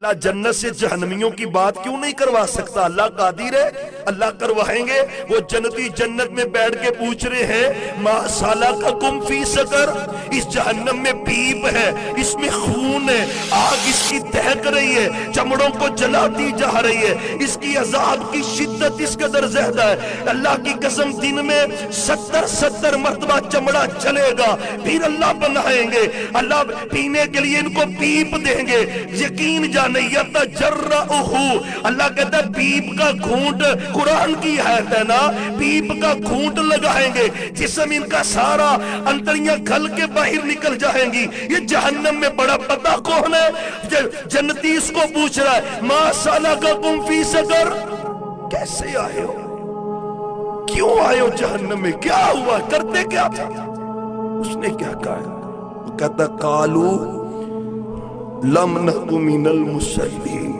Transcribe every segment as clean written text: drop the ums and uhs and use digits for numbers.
اللہ جنت سے جہنمیوں کی بات کیوں نہیں کروا سکتا؟ اللہ قادر ہے، اللہ کروائیں گے۔ وہ جنتی جنت میں بیٹھ کے پوچھ رہے ہیں ما سلککم فی سقر، اس جہنم میں پیپ ہے، اس میں خون ہے، آگ اس کی دہک رہی ہے، چمڑوں کو جلاتی جا رہی ہے، اس کی عذاب کی شدت اس قدر زیادہ ہے، اللہ کی قسم دن میں 70 مرتبہ چمڑا جلے گا، پھر اللہ بنائیں گے، اللہ پینے کے لیے ان کو پیپ دیں گے۔ یقین جان یتجرعہ، اللہ کہتا ہے پیپ کا گھونٹ، قرآن کی آیت ہے نا، پیپ کا گھونٹ لگائیں گے، جسم ان کا سارا انتڑیاں گھل کے باہر نکل جائیں گی۔ یہ جہنم میں بڑا پتہ کون ہے؟ جنتی اس کو پوچھ رہا ہے ما سلککم فی سقر، کیسے آئے ہو، کیوں آئے ہو جہنم میں، کیا ہوا، کرتے کیا تھا؟ اس نے کیا کہا؟ وہ کہتا قالو لم نک من المصلین،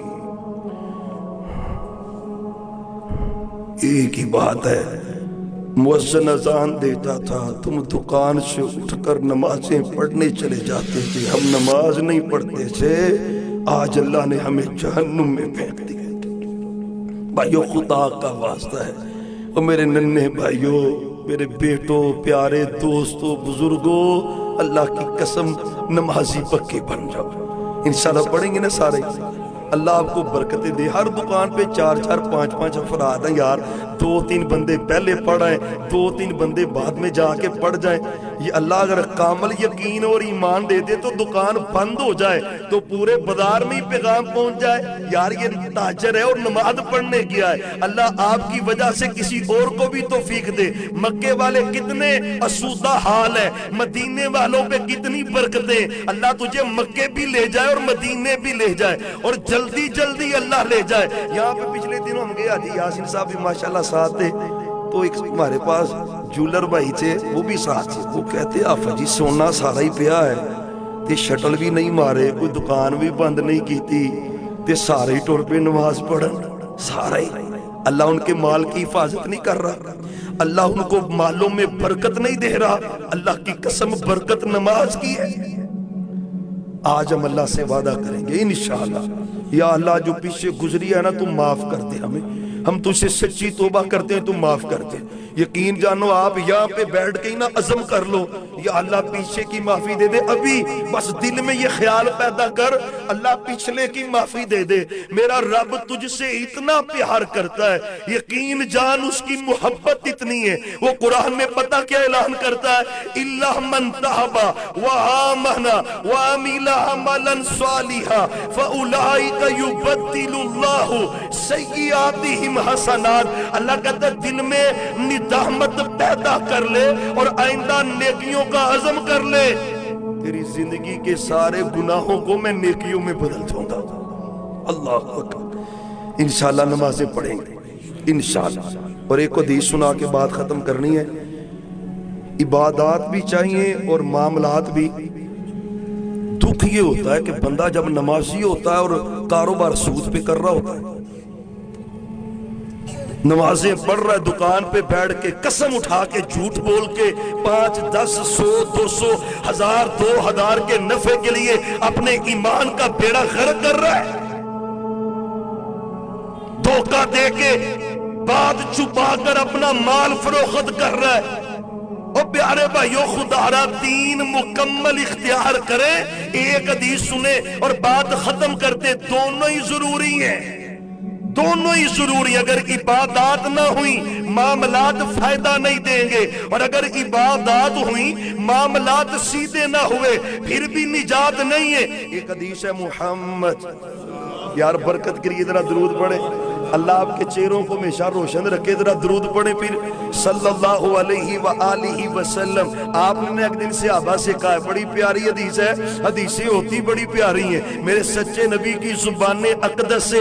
ایک ہی بات ہے، مؤذن اذان دیتا تھا، تم دکان سے اٹھ کر نمازیں پڑھنے چلے جاتے تھے، ہم نماز نہیں پڑھتے تھے، آج اللہ نے ہمیں جہنم میں پھینک دیا۔ بھائیو خدا کا واسطہ ہے، اور میرے ننھے بھائیو، میرے بیٹوں، پیارے دوستوں، بزرگوں، اللہ کی قسم نمازی پکے بن جاؤ۔ انشاءاللہ پڑھیں گے نا سارے، اللہ آپ کو برکتیں دے۔ ہر دکان پہ 4 5 افراد ہیں یار، 2 3 بندے پہلے پڑھائیں، 2 3 بندے بعد میں جا کے پڑھ جائیں۔ یہ اللہ اگر کامل یقین اور ایمان دے دے تو دکان بند ہو جائے تو پورے بازار میں ہی پیغام پہنچ جائے، یار یہ تاجر ہے اور نماز پڑھنے گیا ہے۔ اللہ آپ کی وجہ سے کسی اور کو بھی توفیق دے۔ مکے والے کتنے اسودہ حال ہے، مدینے والوں پہ کتنی برکتیں، اللہ تجھے مکے بھی لے جائے اور مدینے بھی لے جائے، اور جلدی جلدی اللہ لے جائے۔ یہاں پہ پچھلے دنوں ہم گئے، حاجی یاسین صاحب بھی ماشاءاللہ ساتھ تھے، تو ایک ہمارے پاس جولر بھائی تھے، وہ بھی ساتھ تھے، وہ کہتے آفا جی سونا سارا ہی پیا ہے، تے شٹل بھی نہیں مارے، کوئی دکان بھی بند نہیں کیتی، تے سارے ٹور پہ نماز پڑھن، سارے اللہ ان کے مال کی حفاظت نہیں کر رہا، اللہ ان کو مالوں میں برکت نہیں دے رہا۔ اللہ کی قسم برکت نماز کی ہے۔ آج ہم اللہ سے وعدہ کریں گے انشاءاللہ، یا اللہ جو پیچھے گزری ہے نا تم معاف کر دے ہمیں، ہم تجھ سے سچی توبہ کرتے ہیں، تم معاف کر دے۔ یقین جانو آپ یہاں پہ بیٹھ کے ہی نا عزم کر لو، یا اللہ پیچھے کی معافی دے دے، ابھی بس دل میں یہ خیال پیدا کر اللہ پچھلے کی معافی دے دے۔ میرا رب تجھ سے اتنا پیار کرتا ہے، یقین جان اس کی محبت اتنی ہے، وہ قرآن میں پتہ کیا اعلان کرتا ہے، الا من تاب وآمن وعمل عملا صالحا فاولئک یبدل اللہ سیئاتہم حسنات۔ اللہ کہتا ہے دل میں ندامت پیدا کر لے اور آئندہ نیکیوں کا عزم کر لے، تیری زندگی کے سارے گناہوں کو میں نیکیوں میں بدل دوں گا۔ اللہ اکبر۔ انشاءاللہ نمازیں پڑھیں گے انشاءاللہ، اور ایک حدیث سنا کے بات ختم کرنی ہے۔ عبادات بھی چاہیے اور معاملات بھی۔ دکھ یہ ہوتا ہے کہ بندہ جب نمازی ہوتا ہے اور کاروبار سود پہ کر رہا ہوتا ہے، نمازیں پڑھ رہا ہے، دکان پہ بیٹھ کے قسم اٹھا کے جھوٹ بول کے 5 10 100 200 1000 2000 کے نفع کے لیے اپنے ایمان کا بیڑا غرق کر رہا ہے، دھوکہ دے کے بات چھپا کر اپنا مال فروخت کر رہا ہے۔ اور پیارے بھائیو خدا را دین مکمل اختیار کریں، ایک حدیث سنیں اور بات ختم کرتے، دونوں ہی ضروری ہیں، دونوں ہی ضروری۔ اگر عبادات نہ ہوئی معاملات فائدہ نہیں دیں گے، اور اگر عبادات ہوئی معاملات سیدھے نہ ہوئے پھر بھی نجات نہیں ہے۔ ایک حدیث ہے محمد، یار برکت کے لیے ذرا درود پڑھے، اللہ آپ کے چہروں کو ہمیشہ روشن رکھے، ذرا درود پڑھیں پھر صلی اللہ علیہ وآلہ وسلم۔ آپ نے ایک دن صحابہ سے کہا، بڑی پیاری حدیث ہے، حدیثیں ہوتی بڑی پیاری ہیں، میرے سچے نبی کی زبان اقدس سے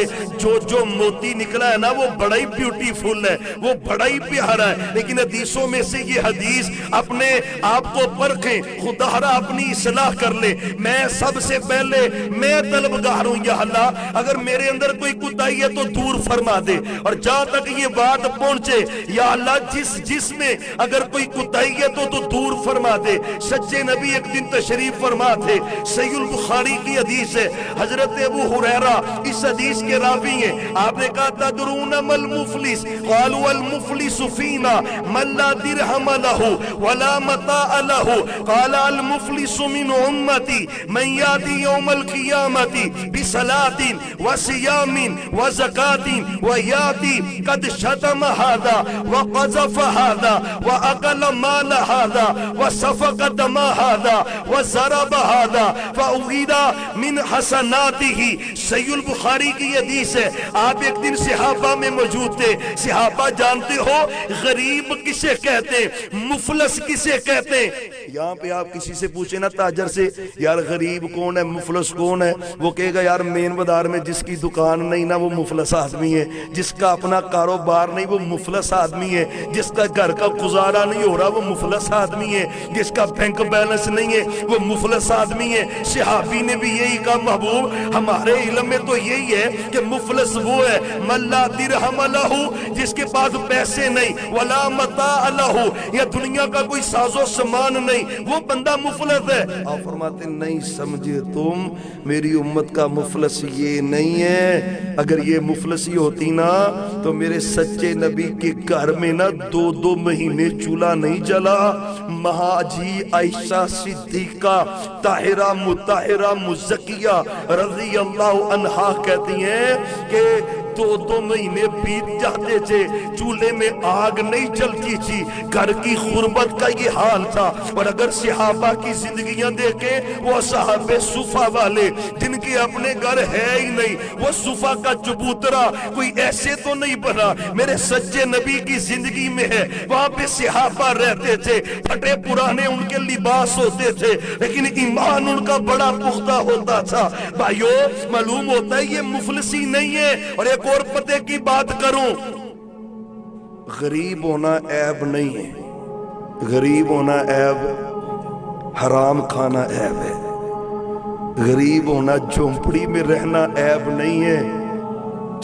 جو موتی نکلا ہے نا وہ بڑا ہی بیوٹیفل ہے، وہ بڑا ہی پیارا ہے، لیکن حدیثوں میں سے یہ حدیث اپنے آپ کو پرکھیں، خدا را اپنی اصلاح کر لے۔ میں سب سے پہلے میں طلبگار ہوں، یا اللہ اگر میرے اندر کوئی کوتاہی ہے تو دور فرما فرما دے۔ اور جہاں تک یہ بات پہنچے یا اللہ جس میں اگر کوئی کوتاہی ہے تو دور فرما دے۔ سچے نبی ایک دن تشریف فرما تھے، صحیح البخاری کی حدیث ہے، حضرت ابو ہریرہ اس حدیث کے راوی ہیں۔ آپ نے کہا تدرون ما المفلس؟ قالوا المفلس فینا من لا درہم لہ ولا متاع لہ قال المفلس من امتی من یاتی یوم القیامت بصلاۃ وصیام وزکاۃ ویاتی قد شتم ھذا وقذف ھذا واکل مال ھذا وسفک دم ھذا وضرب ھذا فأخذ من حسناتہ۔ صحیح البخاری کی حدیث ہے۔ آپ ایک دن صحابہ میں موجود تھے۔ صحابہ جانتے ہو غریب کسے کہتے ہیں، مفلس کسے کہتے ہیں؟ یہاں پہ آپ کسی سے پوچھیں نا تاجر سے یار غریب کون ہے، مفلس کون ہے، وہ کہے گا یار مین بازار میں جس کی دکان نہیں نا وہ مفلس آدمی ہے، جس کا اپنا کاروبار نہیں وہ مفلس آدمی ہے، جس کا گھر کا گزارا نہیں ہو رہا وہ مفلس آدمی ہے، جس کا بینک بیلنس نہیں ہے وہ مفلس آدمی ہے۔ صحابی نے بھی یہی کہا محبوب ہمارے علم میں تو یہی ہے کہ مفلس وہ ہے من لا درہم لہ، جس کے پاس پیسے نہیں، ولا متاع لہ، یا دنیا کا کوئی ساز و سامان نہیں، وہ بندہ مفلس ہے۔ آپ فرماتے نہیں سمجھے تم، میری امت کا مفلس یہ نہیں ہے۔ اگر یہ مفلسی ہوتی نا تو میرے سچے نبی کے گھر میں نا 2 مہینے چولہا نہیں جلا۔ مہاجی عائشہ صدیقہ طاہرہ مطہرہ مزکیہ رضی اللہ عنہا کہتی ہیں کہ 2 مہینے بیت جاتے تھے، چولہے میں آگ نہیں جلتی تھی، گھر کی غربت کا یہ حال تھا۔ اور اگر صحابہ کی زندگیاں دیکھیں وہ صحابہ صفا والے جن کے اپنے گھر ہے ہی نہیں، وہ صفا کا چبوترا کوئی ایسے تو نہیں بنا، میرے سچے نبی کی زندگی میں ہے۔ وہاں پہ صحابہ رہتے تھے، پھٹے پرانے ان کے لباس ہوتے تھے لیکن ایمان ان کا بڑا پختہ ہوتا تھا۔ بھائیو معلوم ہوتا ہے یہ مفلسی نہیں ہے۔ اور ایک اور پتے کی بات کروں، غریب ہونا عیب نہیں ہے، غریب ہونا عیب، حرام کھانا عیب ہے، غریب ہونا جھونپڑی میں رہنا عیب نہیں ہے،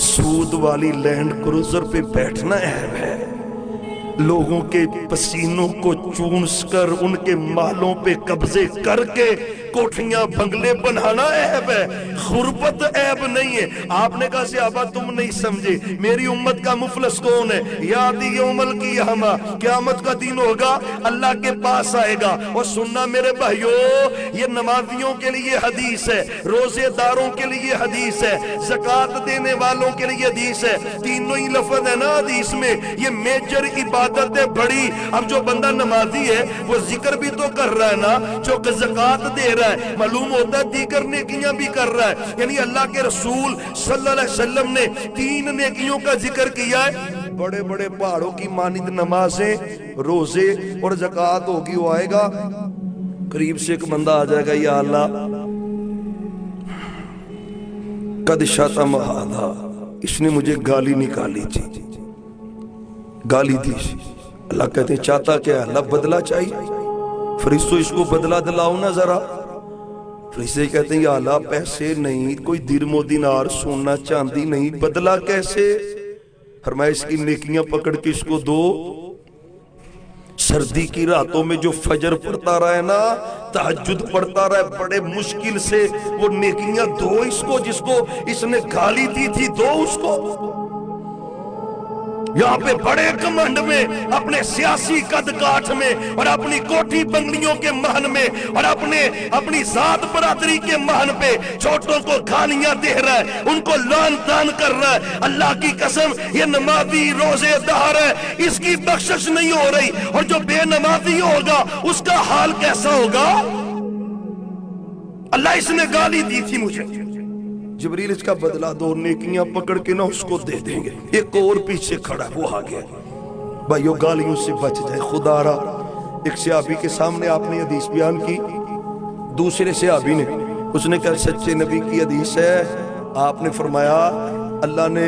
سود والی لینڈ کروزر پہ بیٹھنا عیب ہے، لوگوں کے پسینوں کو چونس کر ان کے مالوں پہ قبضے کر کے کوٹھیاں بنگلے بنانا عیب ہے، غربت عیب نہیں ہے۔ آپ نے کہا صحابہ تم نہیں سمجھے، میری امت کا مفلس کون ہے؟ یادی یوم القیامہ، قیامت کا دن ہوگا، اللہ کے پاس آئے گا۔ اور سننا میرے بھائیو، یہ نمازیوں کے لیے حدیث ہے، روزے داروں کے لیے حدیث ہے، زکوٰۃ دینے والوں کے لیے حدیث ہے، تینوں ہی لفظ ہے نا حدیث میں، یہ میجر عبادت ہے بڑی۔ اب جو بندہ نمازی ہے وہ ذکر بھی تو کر رہا ہے نا، جو زکوٰۃ دے رہا ہے، معلوم ہوتا ہے دیگر نیکیاں بھی کر رہا ہے۔ یعنی اللہ کے رسول صلی اللہ علیہ وسلم نے 3 نیکیوں کا ذکر کیا ہے، بڑے بڑے پہاڑوں کی مانند نمازیں، روزے اور زکوٰۃ ہوگی۔ وہ آئے گا قریب سے ایک بندہ آ جائے گا، یا اللہ قد شتم ھذا، اس نے مجھے گالی نکالی تھی، گالی دی۔ اللہ کہتے ہیں چاہتا کیا؟ اللہ بدلہ چاہیے، فرشتوں اس کو بدلہ دلاؤ نا ذرا۔ فرشتے کہتے ہیں یا اللہ پیسے نہیں، کوئی درم و دینار سونا چاندی نہیں، بدلہ کیسے؟ فرمایا اس کی نیکیاں پکڑ کے اس کو دو۔ سردی کی راتوں میں جو فجر پڑھتا رہے نا، تہجد پڑھتا رہے بڑے مشکل سے، وہ نیکیاں دو اس کو، جس کو اس نے گالی دی تھی دو اس کو۔ یہاں پہ بڑے کمنڈ میں، اپنے سیاسی قد کاٹھ میں اور اپنی کوٹھی بنگلیوں کے مہن میں اور اپنی ذات برادری کے مہن پہ چھوٹوں کو گالیاں دے رہا ہے، ان کو لعن طعن کر رہا ہے۔ اللہ کی قسم یہ نمازی روزے دار ہے، اس کی بخشش نہیں ہو رہی، اور جو بے نمازی ہوگا اس کا حال کیسا ہوگا؟ اللہ اس نے گالی دی تھی مجھے، جبریل اس کا بدلہ دو، نیکیاں پکڑ کے نہ اس کو دے دیں گے۔ ایک اور پیچھے کھڑا وہ آ گیا، بھائیو گالیوں سے بچ جائے خدا را۔ ایک صحابی کے سامنے آپ نے حدیث بیان کی، دوسرے صحابی نے، اس نے کہا سچے نبی کی حدیث ہے، آپ نے فرمایا اللہ نے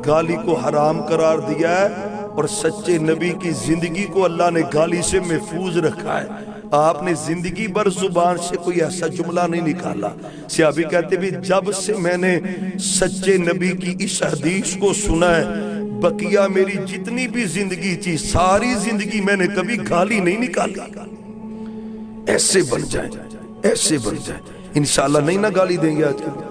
گالی کو حرام قرار دیا ہے اور سچے نبی کی زندگی کو اللہ نے گالی سے محفوظ رکھا ہے۔ آپ نے زندگی بھر زبان سے کوئی ایسا جملہ نہیں نکالا۔ صحابی کہتے بھی جب سے میں نے سچے نبی کی اس حدیث کو سنا ہے، بقیہ میری جتنی بھی زندگی تھی ساری زندگی میں نے کبھی گالی نہیں نکالی۔ ایسے بن جائیں، ایسے بن جائیں، انشاءاللہ نہیں نہ گالی دیں گے آج کل۔